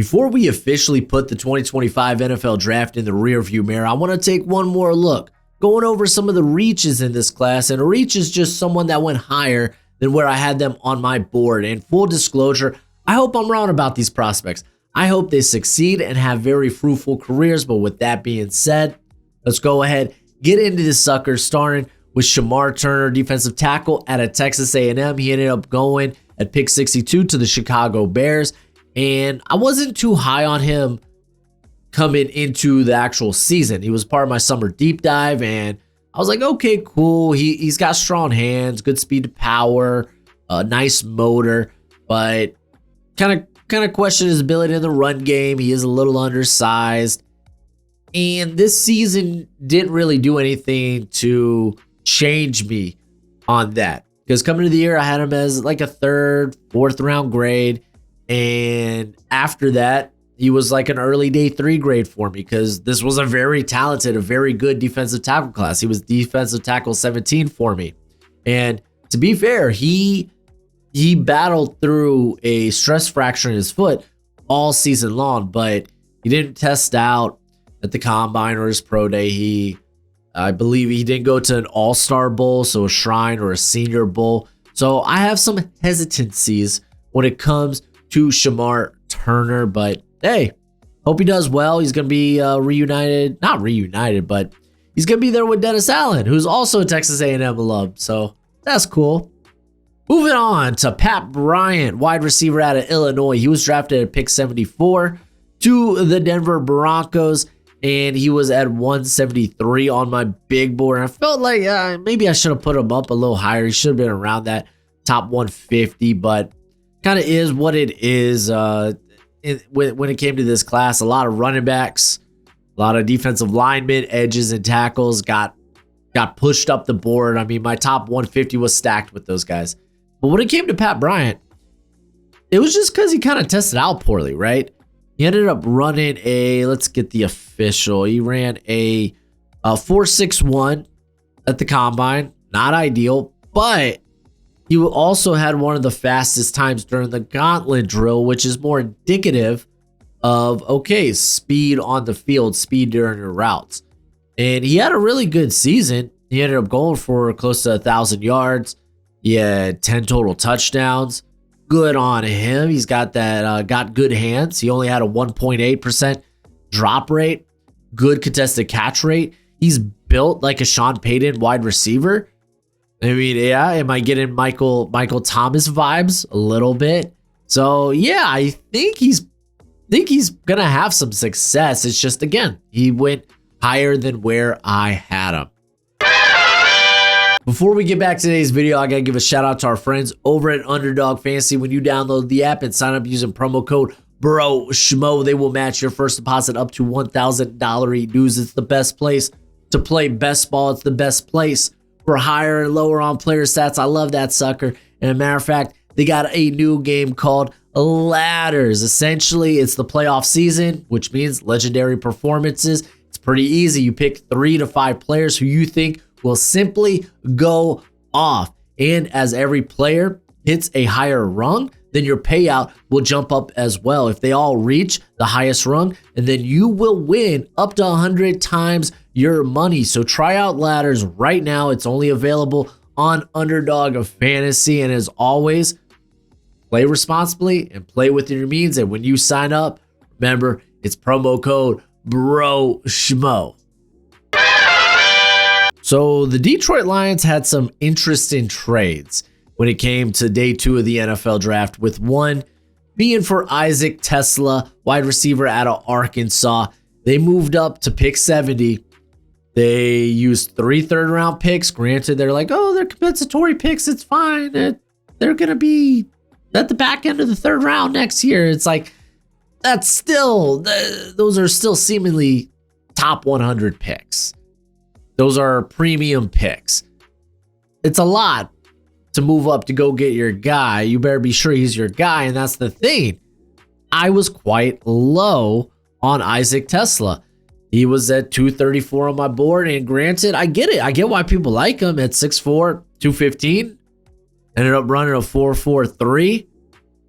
Before we officially put the 2025 NFL Draft in the rearview mirror, I want to take one more look, going over some of the reaches in this class. And a reach is just someone that went higher than where I had them on my board. And full disclosure, I hope I'm wrong about these prospects. I hope they succeed and have very fruitful careers. But with that being said, let's go ahead, get into this sucker, starting with Shamar Turner, defensive tackle out of Texas A&M. He ended up going at pick 62 to the Chicago Bears. And I wasn't too high on him coming into the actual season. He was part of my summer deep dive, and I was like, okay, cool. He's got strong hands, good speed to power, nice motor, but kind of question his ability in the run game. He is a little undersized. And this season didn't really do anything to change me on that. Because coming to the year, I had him as like a third, fourth round grade. And after that, he was like an early day 3 grade for me because this was a very talented, a very good defensive tackle class. He was defensive tackle 17 for me. And to be fair, he battled through a stress fracture in his foot all season long, but he didn't test out at the combine or his pro day. I believe he didn't go to an all-star bowl, so a shrine or a senior bowl. So I have some hesitancies when it comes to Shamar Turner, but hey, hope he does well. He's going to be not reunited, but he's going to be there with Dennis Allen, who's also a Texas A&M alum. So that's cool. Moving on to Pat Bryant, wide receiver out of Illinois. He was drafted at pick 74 to the Denver Broncos, and he was at 173 on my big board. And I felt like maybe I should have put him up a little higher. He should have been around that top 150, but kind of is what it is. When it came to this class, a lot of running backs, a lot of defensive linemen, edges, and tackles got pushed up the board. I mean, my top 150 was stacked with those guys. But when it came to Pat Bryant, it was just because he kind of tested out poorly, right? He ended up running let's get the official. He ran a 4.61 at the combine. Not ideal, but he also had one of the fastest times during the gauntlet drill, which is more indicative of, okay, speed on the field, speed during your routes. And he had a really good season. He ended up going for close to 1,000 yards. He had 10 total touchdowns. Good on him. He's got good hands. He only had a 1.8% drop rate. Good contested catch rate. He's built like a Sean Payton wide receiver. I mean, yeah, am I getting Michael Thomas vibes a little bit? So yeah, I think he's gonna have some success. It's just, again, he went higher than where I had him. Before we get back to today's video, I gotta give a shout out to our friends over at Underdog Fantasy. When you download the app and sign up using promo code Broshmo, they will match your first deposit up to $1,000. News, it's the best place to play best ball. It's the best place for higher and lower on player stats. I love that sucker. And a matter of fact, they got a new game called Ladders. Essentially, it's the playoff season, which means legendary performances. It's pretty easy. You pick 3 to 5 players who you think will simply go off. And as every player hits a higher rung, then your payout will jump up as well. If they all reach the highest rung, and then you will win up to 100 times your money. So try out Ladders right now. It's only available on Underdog Fantasy. And as always, play responsibly and play within your means. And when you sign up, remember, it's promo code Broshmo. So the Detroit Lions had some interesting trades when it came to day 2 of the NFL draft, with one being for Isaac Tesla, wide receiver out of Arkansas. They moved up to pick 70. They used 3 third-round picks. Granted, they're like, oh, they're compensatory picks. It's fine. They're going to be at the back end of the 3rd round next year. It's like, those are still seemingly top 100 picks. Those are premium picks. It's a lot to move up to go get your guy. You better be sure he's your guy, and that's the thing. I was quite low on Isaac Tesla. He was at 234 on my board, and granted, I get it. I get why people like him at 6'4", 215. Ended up running a 4.43.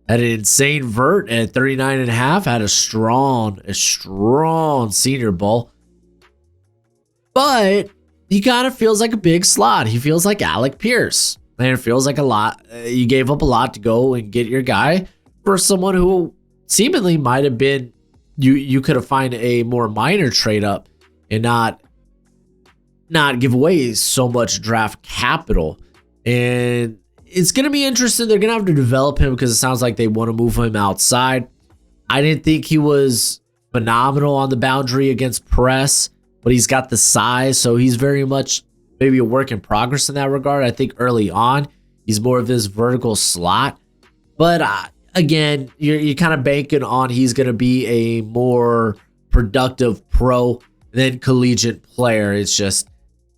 Had an insane vert at 39.5. Had a strong Senior Bowl. But he kind of feels like a big slot. He feels like Alec Pierce. And it feels like a lot. You gave up a lot to go and get your guy for someone who seemingly might have been, you could have found a more minor trade up and not give away so much draft capital. And it's going to be interesting. They're going to have to develop him because it sounds like they want to move him outside. I didn't think he was phenomenal on the boundary against press, but he's got the size, so he's very much maybe a work in progress in that regard. I think early on, he's more of this vertical slot. But again, you're kind of banking on he's going to be a more productive pro than collegiate player. It's just,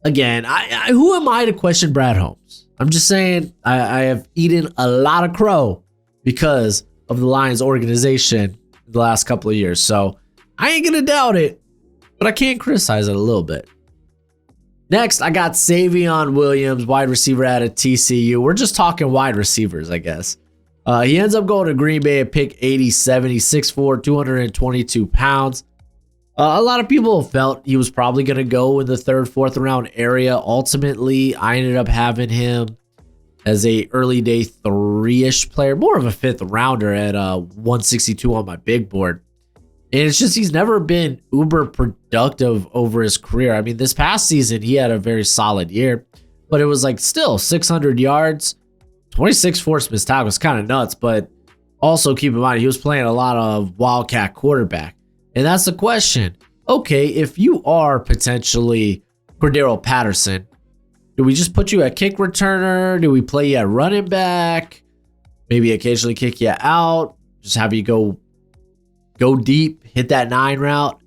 again, who am I to question Brad Holmes? I'm just saying I have eaten a lot of crow because of the Lions organization the last couple of years. So I ain't going to doubt it, but I can't criticize it a little bit. Next, I got Savion Williams, wide receiver out of TCU. We're just talking wide receivers, I guess. He ends up going to Green Bay at pick 87. He's 6'4", 222 pounds. A lot of people felt he was probably going to go in the third, fourth round area. Ultimately, I ended up having him as a early day 3-ish player, more of a fifth rounder at 162 on my big board. And it's just he's never been uber productive over his career. I mean, this past season, he had a very solid year, but it was like still 600 yards, 26 forced missed tackles, kind of nuts. But also keep in mind, he was playing a lot of Wildcat quarterback. And that's the question. Okay, if you are potentially Cordero Patterson, do we just put you at kick returner? Do we play you at running back? Maybe occasionally kick you out? Just have you go deep, hit that 9 route?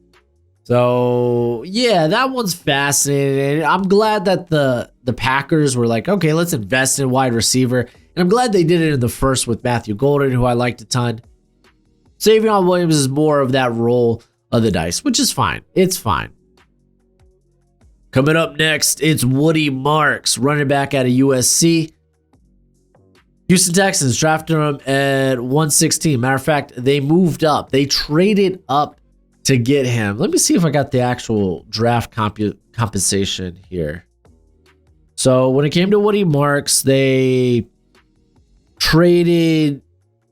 So, yeah, that one's fascinating. And I'm glad that the Packers were like, okay, let's invest in wide receiver. And I'm glad they did it in the first with Matthew Golden, who I liked a ton. Savion Williams is more of that roll of the dice, which is fine. It's fine. Coming up next, it's Woody Marks, running back out of USC. Houston Texans drafted him at 116. Matter of fact, they moved up. They traded up to get him. Let me see if I got the actual draft compensation here. So when it came to Woody Marks, they traded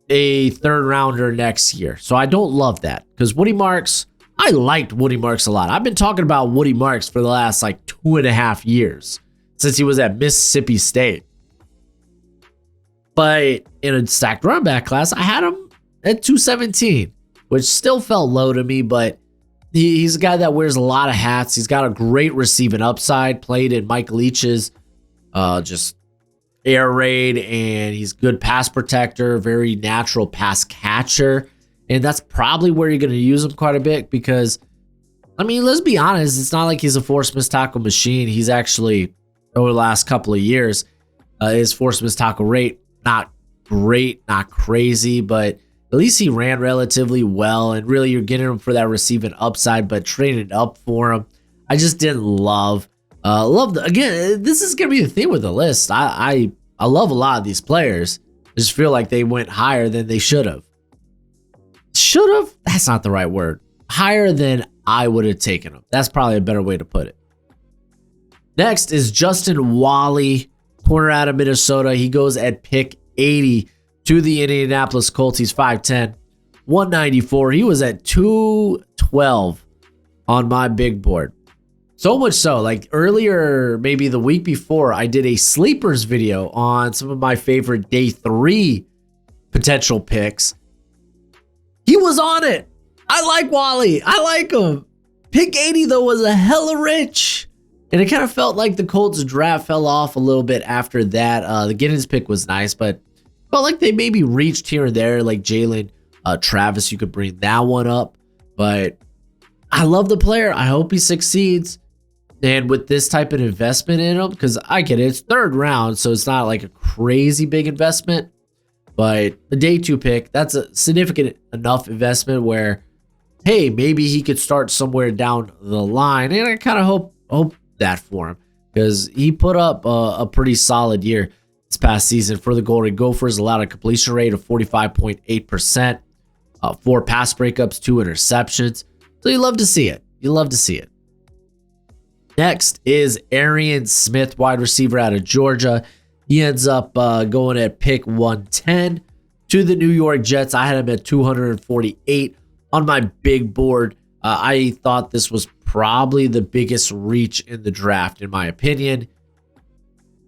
a third rounder next year. So I don't love that because Woody Marks, I liked Woody Marks a lot. I've been talking about Woody Marks for the last like 2.5 years since he was at Mississippi State. But in a stacked running back class, I had him at 217, which still felt low to me, but he's a guy that wears a lot of hats. He's got a great receiving upside, played in Mike Leach's just air raid, and he's good pass protector, very natural pass catcher. And that's probably where you're going to use him quite a bit because, I mean, let's be honest, it's not like he's a forced missed tackle machine. He's actually, over the last couple of years, his forced missed tackle rate, not great, not crazy, but at least he ran relatively well. And really, you're getting him for that receiving upside, but trading up for him, I just didn't love. Again, this is going to be the theme with the list. I love a lot of these players. I just feel like they went higher than they should have. Should have? That's not the right word. Higher than I would have taken them. That's probably a better way to put it. Next is Justin Wally, corner out of Minnesota. He goes at pick 80 to the Indianapolis Colts. He's 5'10", 194. He was at 212 on my big board. So much so, like earlier, maybe the week before, I did a sleepers video on some of my favorite day 3 potential picks. He was on it. I like Wally. I like him. Pick 80, though, was a hella rich. And it kind of felt like the Colts draft fell off a little bit after that. The Giddens pick was nice, but felt like they maybe reached here and there, like Jalen Travis. You could bring that one up. But I love the player. I hope he succeeds. And with this type of investment in him, because I get it, it's third round, so it's not like a crazy big investment. But the day 2 pick, that's a significant enough investment where, hey, maybe he could start somewhere down the line. And I kind of hope that for him because he put up a pretty solid year. this past season for the Golden Gophers. Allowed a completion rate of 45.8%, 4 pass breakups, 2 interceptions. So you love to see it. You love to see it. Next is Arian Smith, wide receiver out of Georgia. He ends up going at pick 110 to the New York Jets. I had him at 248 on my big board. I thought this was probably the biggest reach in the draft, in my opinion.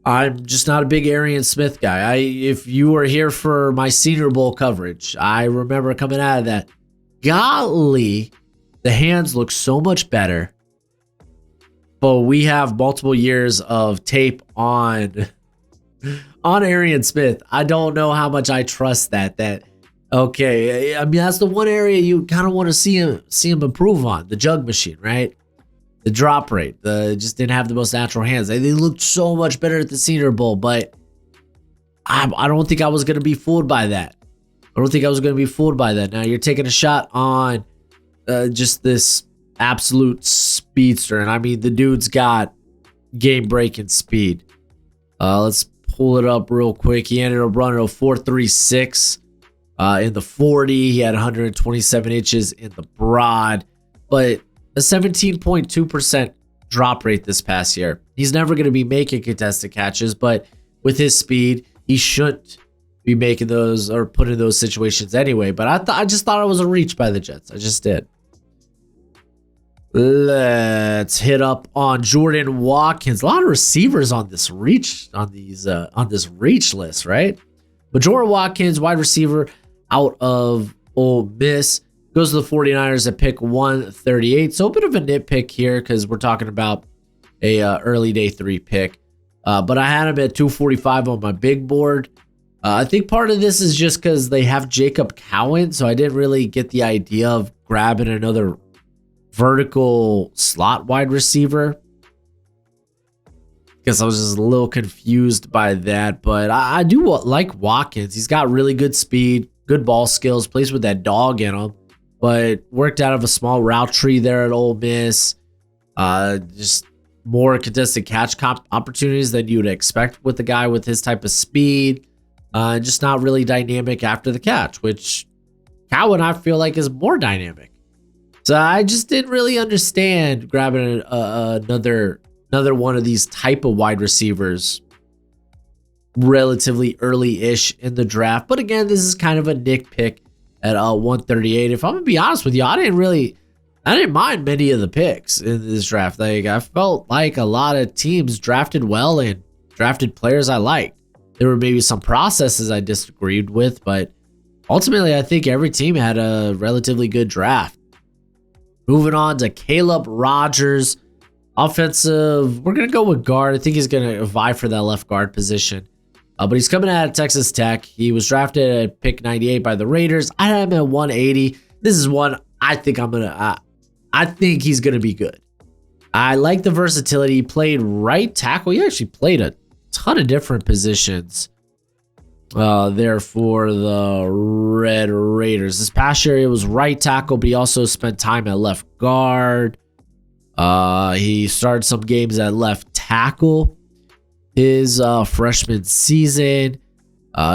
I'm just not a big Arian Smith guy. If you were here for my Senior Bowl coverage, I remember coming out of that. Golly, the hands look so much better. But we have multiple years of tape on Arian Smith. I don't know how much I trust that. Okay, I mean, that's the one area you kind of want to see him improve on. The jug machine, right? The drop rate. Just didn't have the most natural hands. They looked so much better at the Senior Bowl, but I don't think I was going to be fooled by that. Now you're taking a shot on just this absolute speedster, and I mean, the dude's got game-breaking speed. Let's pull it up real quick. He ended up running a 4.36 in the 40. He had 127 inches in the broad, but a 17.2% drop rate this past year. He's never going to be making contested catches, but with his speed, he shouldn't be making those or put in those situations anyway. But I just thought it was a reach by the Jets. I just did. Let's hit up on Jordan Watkins. A lot of receivers on this reach list, right? But Jordan Watkins, wide receiver out of Ole Miss, goes to the 49ers at pick 138. So a bit of a nitpick here because we're talking about a early day 3 pick. But I had him at 245 on my big board. I think part of this is just because they have Jacob Cowan, so I didn't really get the idea of grabbing another vertical slot wide receiver. Guess I was just a little confused by that, but I do like Watkins. He's got really good speed, good ball skills, plays with that dog in him, but worked out of a small route tree there at Ole Miss. Just more contested catch opportunities than you would expect with a guy with his type of speed. Just not really dynamic after the catch, which Cowan I feel like is more dynamic. So I just didn't really understand grabbing another one of these type of wide receivers relatively early-ish in the draft. But again, this is kind of a nitpick at 138. If I'm gonna be honest with you, I didn't mind many of the picks in this draft. Like, I felt like a lot of teams drafted well and drafted players I liked. There were maybe some processes I disagreed with, but ultimately I think every team had a relatively good draft. Moving on to Caleb Rogers, offensive. We're going to go with guard. I think he's going to vie for that left guard position. But he's coming out of Texas Tech. He was drafted at pick 98 by the Raiders. I had him at 180. This is one I think I think he's going to be good. I like the versatility. He played right tackle. He actually played a ton of different positions there for the Red Raiders. This past year, it was right tackle, but he also spent time at left guard. He started some games at left tackle his freshman season.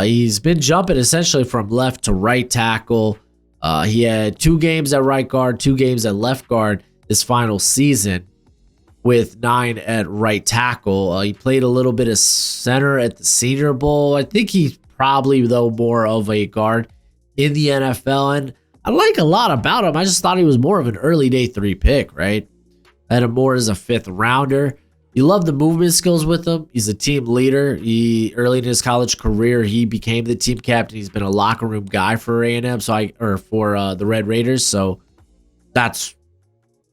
He's been jumping essentially from left to right tackle. He had 2 games at right guard, 2 games at left guard this final season, with 9 at right tackle. He played a little bit of center at the Senior Bowl. I think he's probably, though, more of a guard in the NFL. And I like a lot about him. I just thought he was more of an early day 3 pick, right? I had him more as a 5th rounder. You love the movement skills with him. He's a team leader. Early in his college career, he became the team captain. He's been a locker room guy for A&M, for the Red Raiders. So that's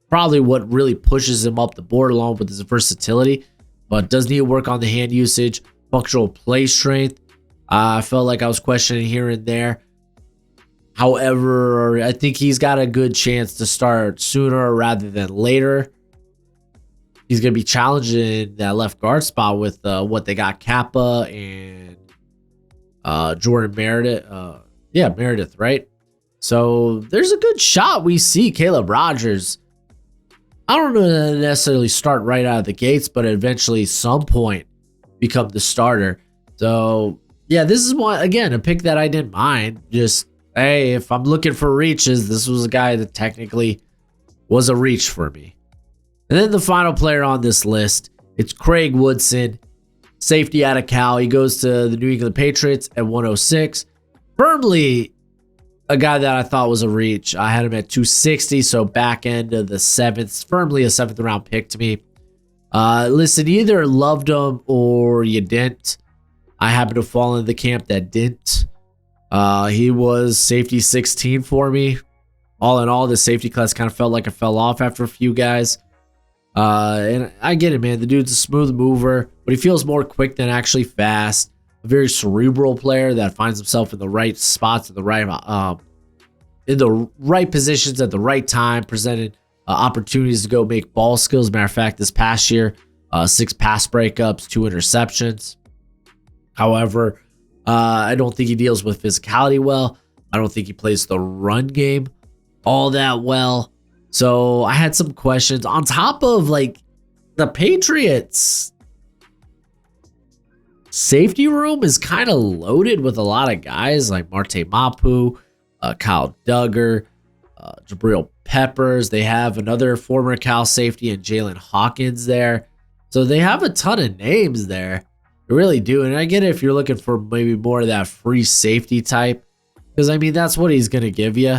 probably what really pushes him up the board, along with his versatility. But does need to work on the hand usage, functional play strength. I felt like I was questioning here and there. However, I think he's got a good chance to start sooner rather than later. He's going to be challenging that left guard spot with what they got, Kappa and Jordan Meredith. Meredith, right? So there's a good shot we see Caleb Rogers. I don't know that necessarily start right out of the gates, but eventually some point become the starter. So yeah, this is one, again, a pick that I didn't mind. Just, hey, if I'm looking for reaches, this was a guy that technically was a reach for me. And then the final player on this list, it's Craig Woodson, safety out of Cal. He goes to the New England Patriots at 106. Firmly a guy that I thought was a reach. I had him at 260, so back end of the 7th. Firmly a 7th round pick to me. Listen, you either loved him or you didn't. I happen to fall in the camp that didn't. He was safety 16 for me. All in all, the safety class kind of felt like it fell off after a few guys. And I get it, man. The dude's a smooth mover, but he feels more quick than actually fast. A very cerebral player that finds himself in the right spots at the right in the right positions at the right time, presented opportunities to go make ball skills. As a matter of fact, this past year, 6 pass breakups, 2 interceptions. However, I don't think he deals with physicality well. I don't think he plays the run game all that well. So I had some questions on top of like the Patriots safety room is kind of loaded with a lot of guys like Marte Mapu, Kyle Duggar, Jabril Peppers. They have another former Cal safety and Jalen Hawkins there. So they have a ton of names there. They really do. And I get it if you're looking for maybe more of that free safety type. Because, I mean, that's what he's going to give you.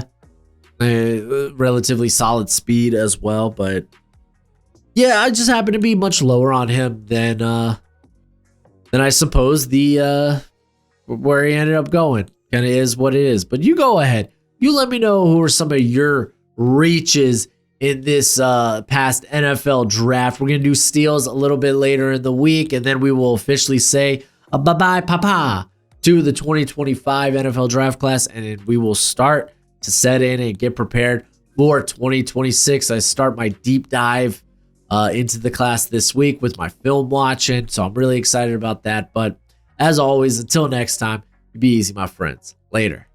Relatively solid speed as well. But, yeah, I just happen to be much lower on him than I suppose the where he ended up going. Kind of is what it is. But you go ahead. You let me know who are some of your reaches in this past NFL draft. We're going to do steals a little bit later in the week, and then we will officially say bye-bye, papa, to the 2025 NFL draft class, and then we will start to set in and get prepared for 2026. I start my deep dive into the class this week with my film watching, so I'm really excited about that. But as always, until next time, be easy, my friends. Later.